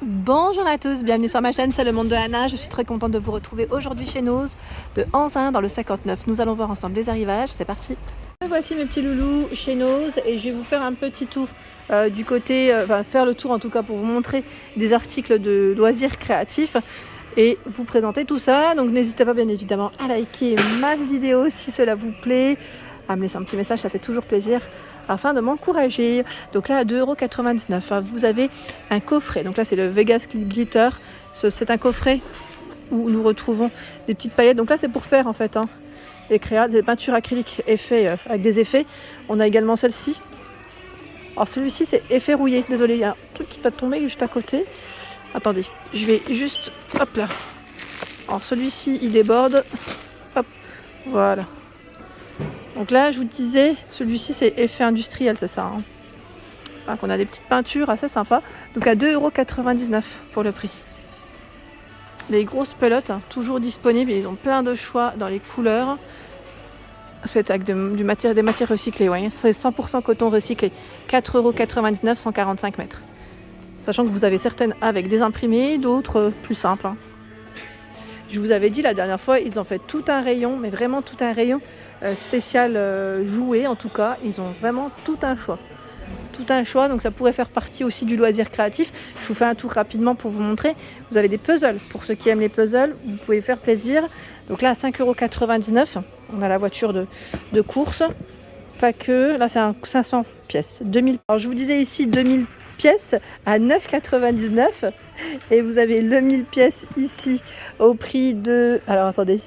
Bonjour à tous, bienvenue sur ma chaîne, c'est le monde de Anna. Je suis très contente de vous retrouver aujourd'hui chez Noz de Anzin dans le 59. Nous allons voir ensemble les arrivages, c'est parti. Voici mes petits loulous chez Noz et je vais vous faire un petit tour du côté, faire le tour en tout cas pour vous montrer des articles de loisirs créatifs et vous présenter tout ça. Donc n'hésitez pas bien évidemment à liker ma vidéo si cela vous plaît, à me laisser un petit message, ça fait toujours plaisir, afin de m'encourager. Donc là à 2,99 €, vous avez un coffret. Donc là c'est le Vegas Glitter. C'est un coffret où nous retrouvons des petites paillettes. Donc là c'est pour faire en fait des peintures acryliques avec des effets. On a également celle-ci. Alors celui-ci c'est effet rouillé. Désolé, il y a un truc qui va tomber juste à côté. Attendez, je vais juste... Hop là. Alors celui-ci il déborde. Hop, voilà. Donc là, je vous disais, celui-ci c'est effet industriel, c'est ça. Donc on a des petites peintures assez sympas. Donc à 2,99 € pour le prix. Les grosses pelotes, toujours disponibles. Ils ont plein de choix dans les couleurs. C'est avec des matières recyclées. Ouais. C'est 100% coton recyclé. 4,99 €, 145 mètres. Sachant que vous avez certaines avec des imprimés, d'autres plus simples. Je vous avais dit la dernière fois, ils ont fait tout un rayon, mais vraiment tout un rayon spécial jouet en tout cas. Ils ont vraiment tout un choix. Tout un choix, donc ça pourrait faire partie aussi du loisir créatif. Je vous fais un tour rapidement pour vous montrer. Vous avez des puzzles. Pour ceux qui aiment les puzzles, vous pouvez faire plaisir. Donc là à 5,99 €, on a la voiture de course. Pas que, là c'est un 500 pièces. 2000. Alors je vous disais ici 2000 pièces à 9,99 € et vous avez le 1000 pièces ici au prix de... Alors attendez.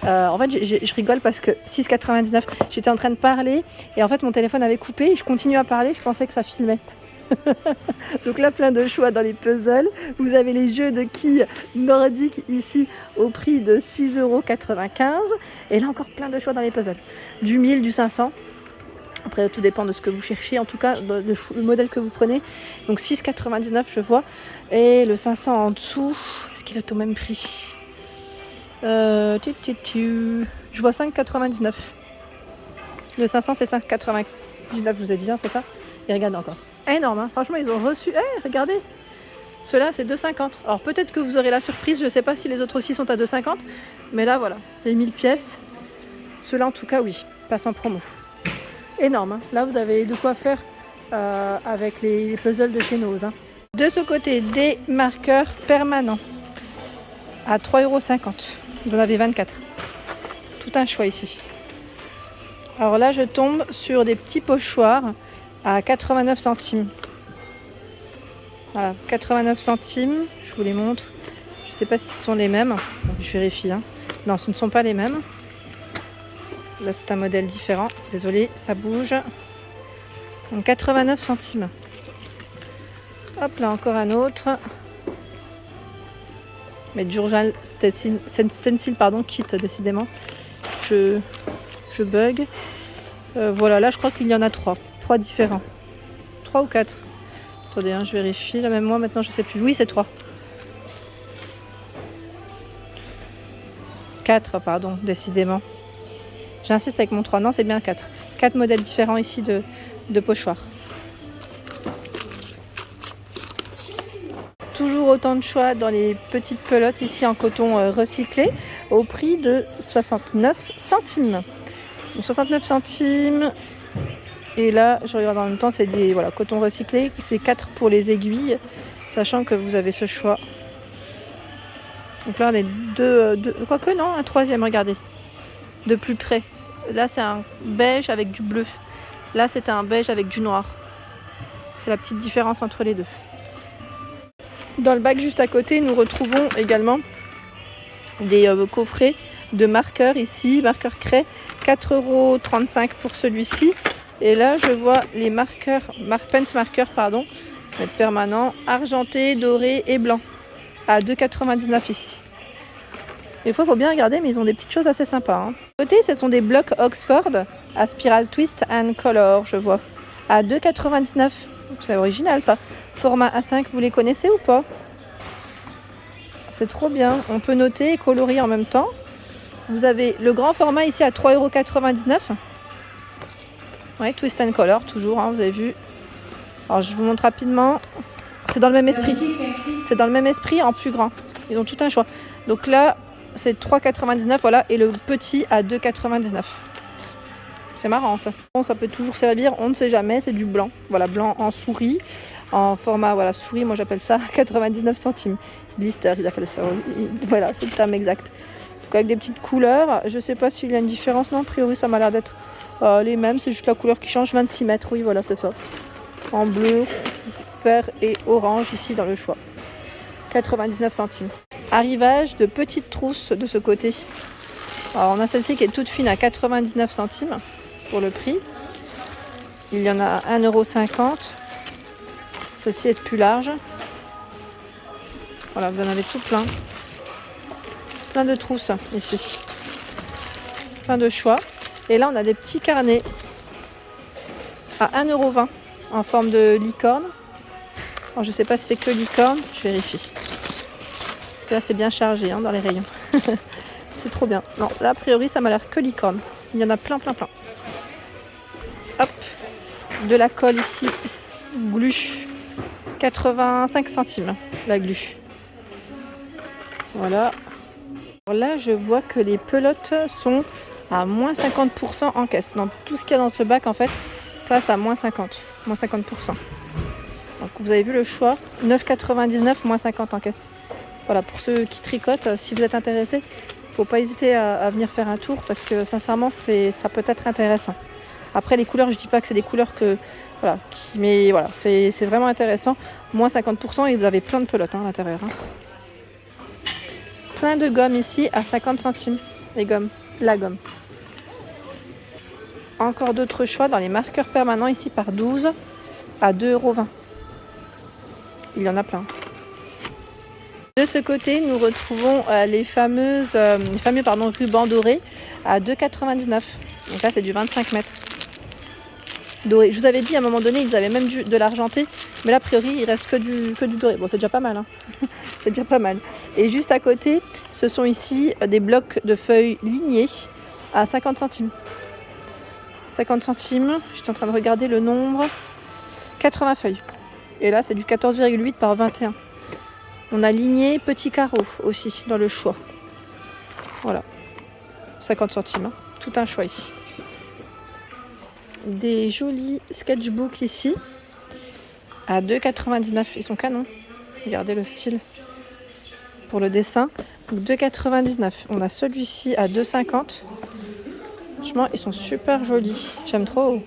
En fait je rigole parce que 6,99 €, j'étais en train de parler et en fait mon téléphone avait coupé et je continue à parler, je pensais que ça filmait. Donc là plein de choix dans les puzzles. Vous avez les jeux de quilles nordiques ici au prix de 6,95 € et là encore plein de choix dans les puzzles. Du 1000, du 500. Après, tout dépend de ce que vous cherchez. En tout cas, le modèle que vous prenez. Donc 6,99 € je vois. Et le 500 en dessous, est-ce qu'il est au même prix? Je vois 5,99 €. Le 500 c'est 5,99 €, je vous ai dit, hein, c'est ça? Et regardez encore. Énorme, hein. Franchement, ils ont reçu... regardez. Ceux-là, c'est 2,50 €. Alors peut-être que vous aurez la surprise. Je ne sais pas si les autres aussi sont à 2,50 €. Mais là, voilà. Les 1000 pièces. Ceux-là, en tout cas, oui. Passe en promo. Énorme, hein. Là vous avez de quoi faire avec les puzzles de chez Noz. De ce côté, des marqueurs permanents à 3,50 €. Vous en avez 24. Tout un choix ici. Alors là je tombe sur des petits pochoirs à 89 centimes. Voilà, 89 centimes, je vous les montre. Je ne sais pas si ce sont les mêmes. Je vérifie. Non, ce ne sont pas les mêmes. Là c'est un modèle différent, désolé, ça bouge. Donc 89 centimes. Hop là encore un autre. Mais Journal Stencil, pardon, kit décidément. Je bug. Voilà, là je crois qu'il y en a 3 différents. 3 ou 4. Attendez, je vérifie. Là même moi maintenant je sais plus. Oui c'est 3. 4 pardon, décidément. J'insiste avec mon 3, non c'est bien 4. 4 modèles différents ici de pochoirs. Toujours autant de choix dans les petites pelotes ici en coton recyclé au prix de 69 centimes. Donc 69 centimes. Et là, je regarde en même temps, c'est des coton recyclé. C'est 4 pour les aiguilles, sachant que vous avez ce choix. Donc là on est deux quoique non, un troisième, regardez. De plus près. Là c'est un beige avec du bleu. Là c'est un beige avec du noir. C'est la petite différence entre les deux. Dans le bac juste à côté, nous retrouvons également des coffrets de marqueurs ici, marqueurs craie, 4,35 € pour celui-ci. Et là je vois les marqueurs, Pens marqueurs pardon, permanents, argentés, dorés et blancs, à 2,99 € ici. Des fois, il faut bien regarder, mais ils ont des petites choses assez sympas. Côté, ce sont des blocs Oxford à Spiral Twist and Color, je vois. À 2,99 €. C'est original, ça. Format A5, vous les connaissez ou pas? C'est trop bien. On peut noter et colorier en même temps. Vous avez le grand format ici à 3,99 €. Ouais, Twist and Color, toujours, vous avez vu. Alors, je vous montre rapidement. C'est dans le même esprit. C'est dans le même esprit en plus grand. Ils ont tout un choix. Donc là, c'est 3,99 voilà, et le petit à 2,99. C'est marrant ça. Bon, ça peut toujours servir, on ne sait jamais, c'est du blanc. Voilà, blanc en souris, en format voilà, souris, moi j'appelle ça 99 centimes. Blister, ils appellent ça. Voilà, c'est le terme exact. Donc avec des petites couleurs, je ne sais pas s'il y a une différence, non, a priori ça m'a l'air d'être les mêmes, c'est juste la couleur qui change, 26 mètres, oui voilà, c'est ça. En bleu, vert et orange ici dans le choix. 99 centimes. Arrivage de petites trousses de ce côté. Alors on a celle-ci qui est toute fine à 99 centimes pour le prix. Il y en a 1,50 €. Celle-ci est plus large. Voilà, vous en avez tout plein. Plein de trousses ici. Plein de choix. Et là on a des petits carnets à 1,20 € en forme de licorne. Alors, je ne sais pas si c'est que licorne, je vérifie. Parce que là c'est bien chargé hein, dans les rayons. C'est trop bien. Non, là a priori ça m'a l'air que licorne. Il y en a plein. Hop, de la colle ici, glu, 85 centimes la glu. Voilà. Alors là je vois que les pelotes sont à moins 50% en caisse. Donc tout ce qu'il y a dans ce bac en fait passe à moins 50%. Donc vous avez vu le choix, 9,99 moins 50 en caisse. Voilà, pour ceux qui tricotent, si vous êtes intéressés, faut pas hésiter à venir faire un tour parce que sincèrement ça peut être intéressant. Après les couleurs, je dis pas que c'est des couleurs que voilà, mais voilà, c'est vraiment intéressant. Moins 50% et vous avez plein de pelotes hein, à l'intérieur. Hein. Plein de gommes ici à 50 centimes les gommes, la gomme. Encore d'autres choix dans les marqueurs permanents ici par 12 à 2,20 €. Il y en a plein. De ce côté, nous retrouvons les fameux rubans dorés à 2,99 €. Donc là, c'est du 25 mètres. Doré. Je vous avais dit à un moment donné, ils avaient même de l'argenté, mais là, a priori, il reste que du doré. Bon, c'est déjà pas mal. Hein. C'est déjà pas mal. Et juste à côté, ce sont ici des blocs de feuilles lignées à 50 centimes. 50 centimes, je suis en train de regarder le nombre. 80 feuilles. Et là, c'est du 14,8 par 21. On a ligné petit carreau aussi dans le choix. Voilà. 50 centimes. Hein. Tout un choix ici. Des jolis sketchbooks ici. À 2,99. Ils sont canons. Regardez le style. Pour le dessin. 2,99. On a celui-ci à 2,50. Franchement, ils sont super jolis. J'aime trop.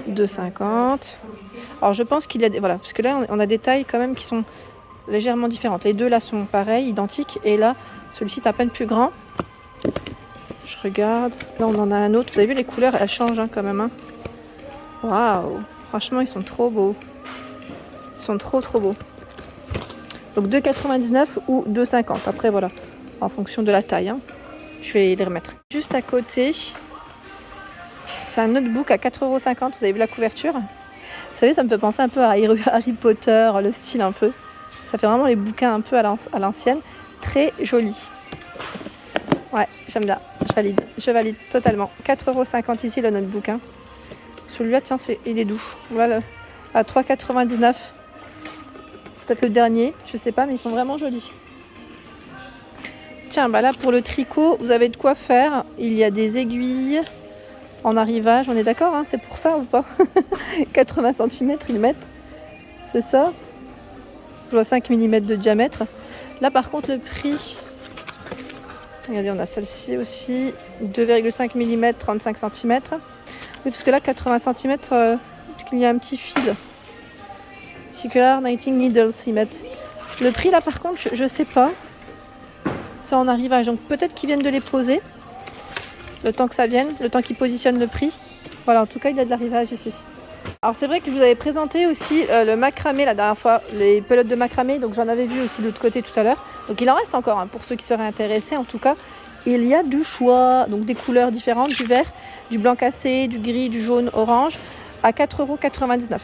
2,50. Alors je pense qu'il y a des... Voilà, parce que là on a des tailles quand même qui sont légèrement différentes. Les deux là sont pareils, identiques. Et là, celui-ci est à peine plus grand. Je regarde. Là on en a un autre. Vous avez vu les couleurs, elles changent hein, quand même. Hein. Waouh. Franchement, ils sont trop beaux. Ils sont trop beaux. Donc 2,99 ou 2,50. Après voilà, en fonction de la taille. Hein. Je vais les remettre. Juste à côté, c'est un notebook à 4,50 €. Vous avez vu la couverture ? Vous savez, ça me fait penser un peu à Harry Potter, le style un peu. Ça fait vraiment les bouquins un peu à l'ancienne. Très joli. Ouais, j'aime bien. Je valide totalement. 4,50 € ici le notebook. Hein. Celui-là, tiens, il est doux. Voilà, à 3,99 €. Peut-être le dernier, je sais pas, mais ils sont vraiment jolis. Tiens, bah là pour le tricot, vous avez de quoi faire. Il y a des aiguilles en arrivage, on est d'accord, hein, c'est pour ça ou pas? 80 cm ils mettent, c'est ça? Je vois 5 mm de diamètre. Là par contre le prix, regardez, on a celle-ci aussi, 2,5 mm, 35 cm. Oui, parce que là 80 cm, parce qu'il y a un petit fil. Circular Knitting Needles ils mettent. Le prix là par contre, je sais pas. C'est en arrivage, donc peut-être qu'ils viennent de les poser. Le temps que ça vienne, le temps qu'ils positionnent le prix. Voilà, en tout cas, il y a de l'arrivage ici. Alors c'est vrai que je vous avais présenté aussi le macramé la dernière fois, les pelotes de macramé, donc j'en avais vu aussi de l'autre côté tout à l'heure. Donc il en reste encore, hein, pour ceux qui seraient intéressés en tout cas. Il y a du choix, donc des couleurs différentes, du vert, du blanc cassé, du gris, du jaune, orange, à 4,99 €.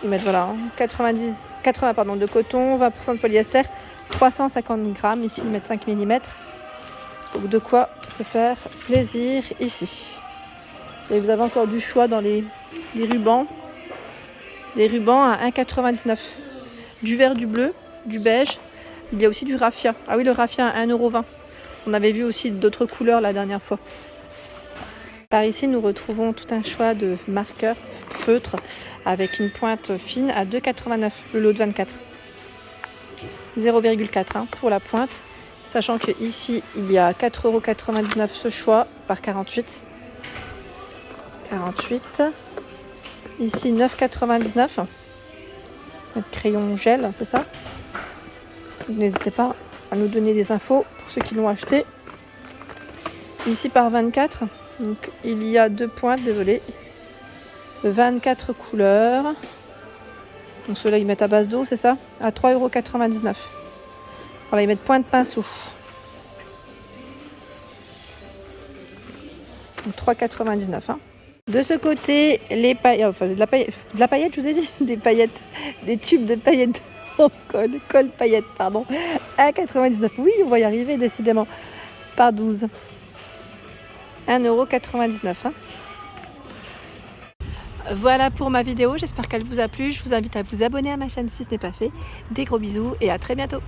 Ils mettent voilà, 80 de coton, 20% de polyester, 350 grammes, ici ils mettent 5 mm. Donc de quoi se faire plaisir ici. Et vous avez encore du choix dans les rubans. Des rubans à 1,99 €. Du vert, du bleu, du beige. Il y a aussi du raffia. Ah oui, le raffia à 1,20 €. On avait vu aussi d'autres couleurs la dernière fois. Par ici, nous retrouvons tout un choix de marqueurs feutres avec une pointe fine à 2,89 €, le lot de 24. 0,4 hein, pour la pointe. Sachant que ici, il y a 4,99 € ce choix par 48. 48. Ici, 9,99 €. Notre crayon gel, c'est ça? N'hésitez pas à nous donner des infos pour ceux qui l'ont acheté. Ici par 24. Donc, il y a 2 pointes, désolé. 24 couleurs. Donc ceux-là, ils mettent à base d'eau, c'est ça? À 3,99 €. Voilà, ils mettent point de pinceau. Donc 3,99 €. Hein. De ce côté, les paillettes, enfin de la paillette, je vous ai dit, des paillettes, des tubes de paillettes en colle paillettes, pardon, à 99. Oui, on va y arriver décidément. Par 12. 1,99 €. Hein. Voilà pour ma vidéo, j'espère qu'elle vous a plu. Je vous invite à vous abonner à ma chaîne si ce n'est pas fait. Des gros bisous et à très bientôt.